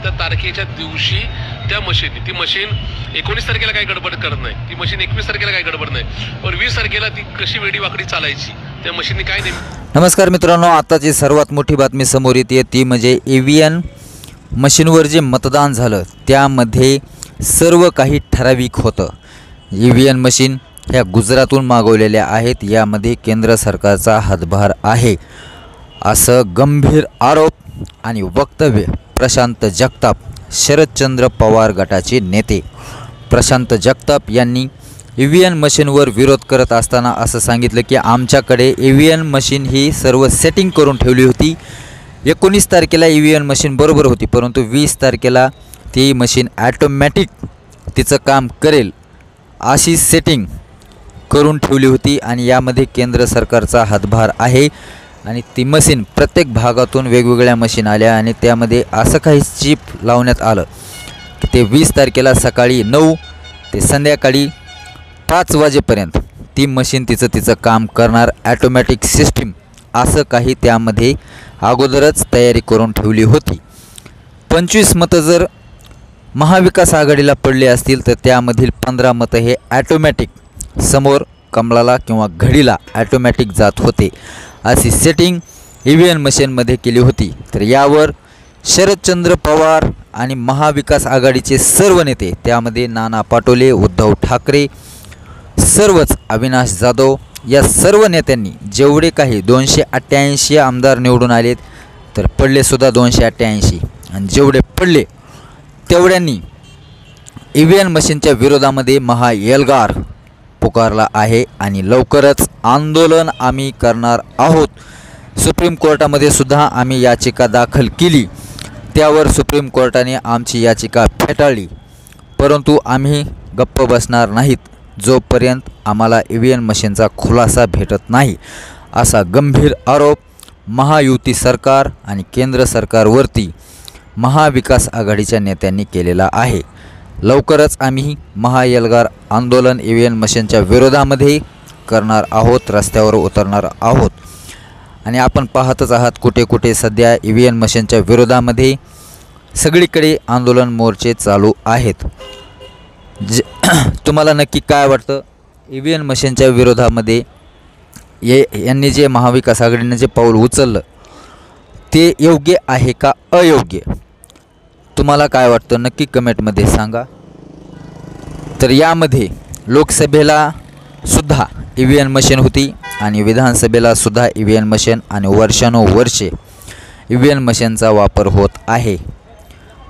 त्या तारखेच्या दिवशी त्या ती मशीन 19 तारखेला काही गडबड करत नाही, ती मशीन 21 तारखेला काही गडबड नाही, पण 20 तारखेला ती कशी वेडी वाकडी चालायची त्या मशीनने काय नाही. नमस्कार मित्रांनो, आताची सर्वात मोठी बातमी समोर येते ती म्हणजे ईव्हीएम मशीनवर जे मतदान झालं त्यामध्ये सर्व काही ठराविक होतं. ईव्हीएम मशीन ह्या गुजरातहून मागवलेल्या आहेत, यामध्ये केंद्र सरकारचा हातभार आहे असं गंभीर आरोप आणि वक्तव्य प्रशांत जगताप, शरदचंद्र पवार गटाचे नेते प्रशांत जगताप यांनी ईव्हीएम मशीनवर विरोध करत असताना असं सांगितलं की आमच्याकडे ईव्हीएम मशीन ही सर्व सेटिंग करून ठेवली होती. 19 तारखेला ईव्हीएम मशीन बरोबर होती, परंतु 20 तारखेला ती मशीन ॲटोमॅटिक तिचं काम करेल अशी सेटिंग करून ठेवली होती आणि यामध्ये केंद्र सरकारचा हातभार आहे. आणि ती मशीन प्रत्येक भागातून वेगवेगळ्या मशीन आल्या आणि त्यामध्ये असं काही चिप लावण्यात आलं की ते 20 तारखेला सकाळी 9 ते संध्याकाळी 5 वाजेपर्यंत ती मशीन तिचं काम करणार, ॲटोमॅटिक सिस्टीम असं काही त्यामध्ये अगोदरच तयारी करून ठेवली होती. 25 मतं जर महाविकास आघाडीला पडले असतील तर त्यामधील 15 मतं हे ॲटोमॅटिक समोर कमळाला किंवा घडीला ॲटोमॅटिक जात होते. अशी सेटिंग ईव्हीएम मशीनमध्ये केली होती. तर यावर शरदचंद्र पवार आणि महाविकास आघाडीचे सर्व नेते, त्यामध्ये नाना पटोले, उद्धव ठाकरे, सर्वच अविनाश जाधव या सर्व नेत्यांनी जेवढे काही 288 आमदार निवडून आलेत, तर पडलेसुद्धा 288 आणि जेवढे पडले तेवढ्यांनी ईव्हीएम मशीनच्या विरोधामध्ये महाएल्गार पुकारला आहे आणि लवकरच आंदोलन आम्ही करणार आहोत. सुप्रीम कोर्टामध्ये सुद्धा आम्ही याचिका दाखल केली, त्यावर सुप्रीम कोर्टाने आमची याचिका फेटाळली, परंतु आम्ही गप्प बसणार नाहीत जोपर्यंत आम्हाला ईव्हीएम मशीनचा खुलासा भेटत नाही, असा गंभीर आरोप महायुती सरकार आणि केंद्र सरकारवरती महाविकास आघाडीच्या नेत्यांनी केलेला आहे. लवकरच आम्ही महाएल्गार आंदोलन ईव्हीएम मशीनच्या विरोधामध्ये करणार आहोत, रस्त्यावर उतरणार आहोत. आणि आपण पाहतच आहात कुठे कुठे सध्या ईव्हीएम मशीनच्या विरोधामध्ये सगळीकडे आंदोलन मोर्चे चालू आहेत. तुम्हाला नक्की काय वाटतं? ईव्हीएम मशीनच्या विरोधामध्ये यांनी जे महाविकास आघाडीने जे पाऊल उचललं ते योग्य आहे का अयोग्य? तुम्हाला काय वाटतं नक्की कमेंटमध्ये सांगा. तर यामध्ये लोकसभेला सुद्धा ईव्हीएम मशीन होती आणि विधानसभेला सुद्धा ईव्हीएम मशीन आणि वर्षानुवर्षे ईव्हीएम मशीनचा वापर होत आहे.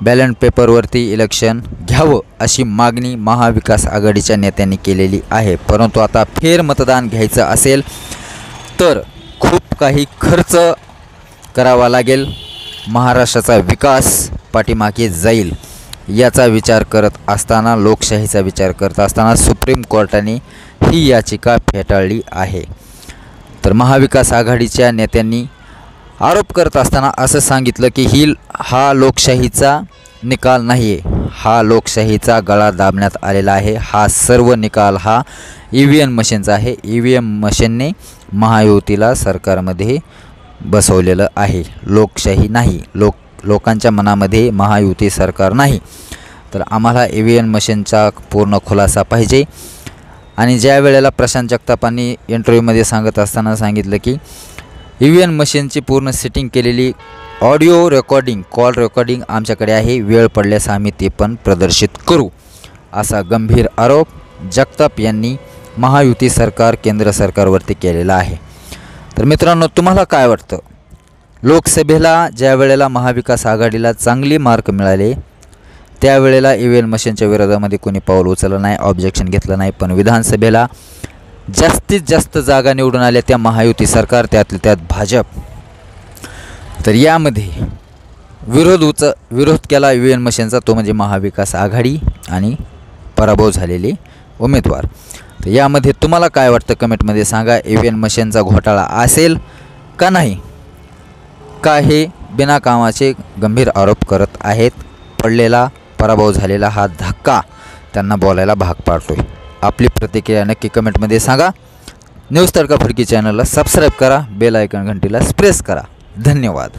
बॅलेट पेपरवरती इलेक्शन घ्यावं अशी मागणी महाविकास आघाडीच्या नेत्यांनी केलेली आहे, परंतु आता फेरमतदान घ्यायचं असेल तर खूप काही खर्च करावा लागेल, महाराष्ट्राचा विकास पाठीमागे जाईल. याचा विचार करत असताना, लोकशाहीचा विचार करत असताना सुप्रीम कोर्टाने ही याचिका फेटाळली आहे. तर महाविकास आघाडीच्या नेत्यांनी आरोप करत असताना असं सांगितलं की हा लोकशाहीचा निकाल नाही आहे, हा लोकशाहीचा गळा दाबण्यात आलेला आहे. हा सर्व निकाल हा ईव्हीएम मशीनचा आहे. ईव्हीएम मशीनने महायुतीला सरकारमध्ये बसवलेलं आहे, लोकशाही नाही. लोकांच्या मनामध्ये महायुती सरकार नाही. तर आम्हाला ईव्हीएम मशीनचा पूर्ण खुलासा पाहिजे. आणि ज्या वेळेला प्रशांत जगतापांनी इंटरव्ह्यूमध्ये सांगत असताना सांगितलं की ईव्हीएम मशीनची पूर्ण सेटिंग केलेली ऑडिओ रेकॉर्डिंग, कॉल रेकॉर्डिंग आमच्याकडे आहे, वेळ पडल्यास आम्ही ते पण प्रदर्शित करू, असा गंभीर आरोप जगताप यांनी महायुती सरकार केंद्र सरकारवरती केलेला आहे. तर मित्रांनो, तुम्हाला काय वाटतं? लोकसभेला ज्या वेळेला महाविकास आघाडीला चांगली मार्क मिळाले त्यावेळेला ईव्हीएम मशीनच्या विरोधामध्ये कोणी पाऊल उचललं नाही, ऑब्जेक्शन घेतलं नाही, पण विधानसभेला जास्तीत जास्त जागा निवडून आल्या त्या महायुती सरकार, त्यातल्या त्यात भाजप. तर यामध्ये विरोध केला ईव्हीएम मशीनचा तो म्हणजे महाविकास आघाडी आणि पराभव झालेले उमेदवार. तर यामध्ये तुम्हाला काय वाटतं कमेंटमध्ये सांगा. ईव्हीएम मशीनचा घोटाळा असेल का नाही? का हे बिनाकामाचे गंभीर आरोप करत आहेत? पडलेला पराभव झालेला हा धक्का त्यांना बोलायला भाग पाडतोय. आपली प्रतिक्रिया नक्की कमेंटमध्ये सांगा. न्यूज तडका फडकी चॅनलला सबस्क्राईब करा, बेल आयकॉन घंटीला प्रेस करा. धन्यवाद.